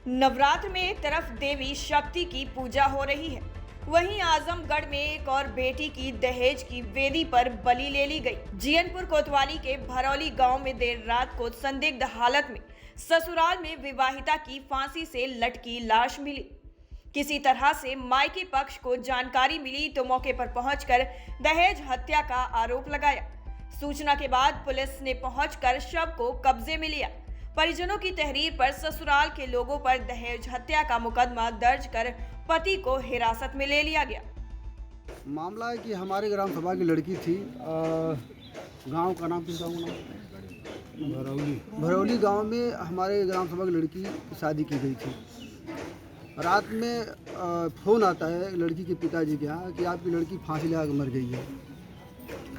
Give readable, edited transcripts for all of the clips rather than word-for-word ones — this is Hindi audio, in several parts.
नवरात्र में एक तरफ देवी शक्ति की पूजा हो रही है, वहीं आजमगढ़ में एक और बेटी की दहेज की वेदी पर बलि ले ली गई। जियनपुर कोतवाली के भरौली गांव में देर रात को संदिग्ध हालत में ससुराल में विवाहिता की फांसी से लटकी लाश मिली। किसी तरह से मायके पक्ष को जानकारी मिली तो मौके पर पहुंचकर दहेज हत्या का आरोप लगाया। सूचना के बाद पुलिस ने पहुंचकर शव को कब्जे में लिया। परिजनों की तहरीर पर ससुराल के लोगों पर दहेज हत्या का मुकदमा दर्ज कर पति को हिरासत में ले लिया गया। मामला है कि हमारे ग्राम सभा की लड़की थी। गांव का नाम किस गाँव का नाम? भरौली गांव में हमारे ग्राम सभा की लड़की की शादी की गई थी। रात में फ़ोन आता है लड़की के पिताजी के यहाँ कि आपकी लड़की फांसी लगा के मर गई है,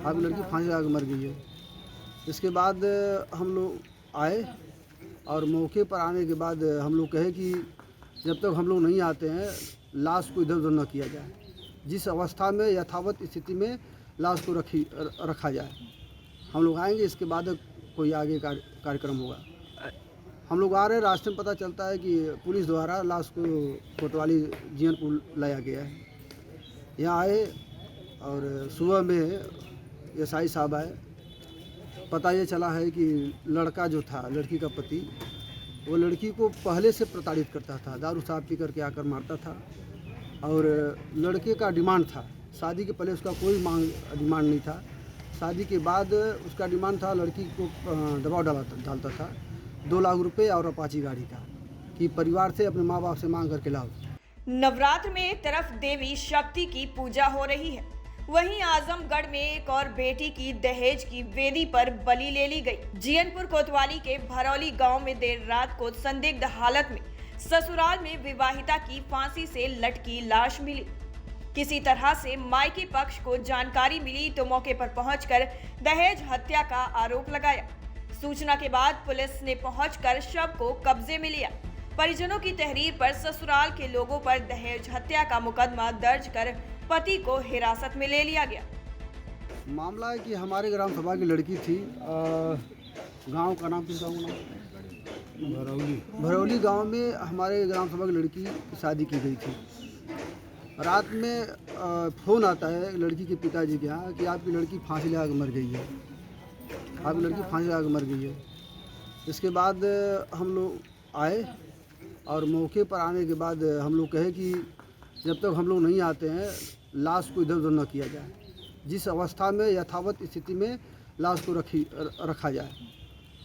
आपकी लड़की फांसी लगा के मर गई है। इसके बाद हम लोग आए और मौके पर आने के बाद हम लोग कहे कि जब तक हम लोग नहीं आते हैं लाश को इधर उधर न किया जाए, जिस अवस्था में यथावत स्थिति में लाश को रखा जाए। हम लोग आएंगे, इसके बाद कोई आगे कार्यक्रम होगा। हम लोग आ रहे हैं, रास्ते में पता चलता है कि पुलिस द्वारा लाश को कोतवाली जियनपुर लाया गया है। यहाँ आए और सुबह में एसआई साहब आए। पता ये चला है कि लड़का जो था, लड़की का पति, वो लड़की को पहले से प्रताड़ित करता था, दारू साहब पी करके आकर मारता था। और लड़के का डिमांड था, शादी के पहले उसका कोई डिमांड नहीं था। शादी के बाद उसका डिमांड था, लड़की को दबाव डालता था 2 लाख रुपए और अपाची गाड़ी का, कि परिवार से अपने माँ बाप से मांग करके लाओ। नवरात्र में एक तरफ देवी शक्ति की पूजा हो रही है, वहीं आजमगढ़ में एक और बेटी की दहेज की वेदी पर बलि ले ली गई। जियनपुर कोतवाली के भरौली गांव में देर रात को संदिग्ध हालत में ससुराल में विवाहिता की फांसी से लटकी लाश मिली। किसी तरह से मायके पक्ष को जानकारी मिली तो मौके पर पहुंचकर दहेज हत्या का आरोप लगाया। सूचना के बाद पुलिस ने पहुंचकर शव को कब्जे में लिया। परिजनों की तहरीर पर ससुराल के लोगों पर दहेज हत्या का मुकदमा दर्ज कर पति को हिरासत में ले लिया गया। मामला है कि हमारे ग्राम सभा की लड़की थी। गांव का नाम किस गाँव का नाम? भरौली गांव में हमारे ग्राम सभा की लड़की की शादी की गई थी। रात में फ़ोन आता है लड़की के पिताजी के यहाँ कि आपकी लड़की फांसी लगा के मर गई है, आपकी लड़की फांसी लगा के मर गई है। इसके बाद हम लोग आए और मौके पर आने के बाद हम लोग कहे कि जब तक हम लोग नहीं आते हैं लाश को इधर उधर न किया जाए, जिस अवस्था में यथावत स्थिति में लाश को रखा जाए।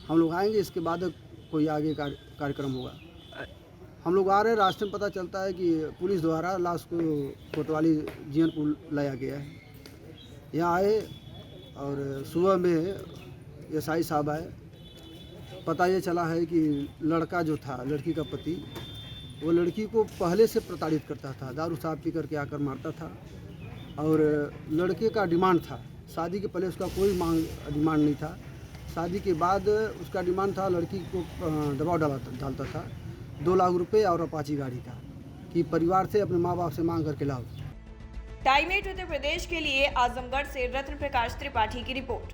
हम लोग आएंगे, इसके बाद कोई आगे कार्यक्रम होगा। हम लोग आ रहे हैं, रास्ते में पता चलता है कि पुलिस द्वारा लाश को कोतवाली जियनपुर लाया गया है। यहाँ आए और सुबह में एसआई साहब आए। पता ये चला है कि लड़का जो था, लड़की का पति, वो लड़की को पहले से प्रताड़ित करता था, दारू साहब पी करके आकर मारता था। और लड़के का डिमांड था, शादी के पहले उसका कोई डिमांड नहीं था। शादी के बाद उसका डिमांड था, लड़की को दबाव डालता था 2 लाख रुपए और अपाची गाड़ी का, कि परिवार से अपने माँ बाप से मांग करके लाओ। टाइम 8 उत्तर प्रदेश के लिए आजमगढ़ से रत्न प्रकाश त्रिपाठी की रिपोर्ट।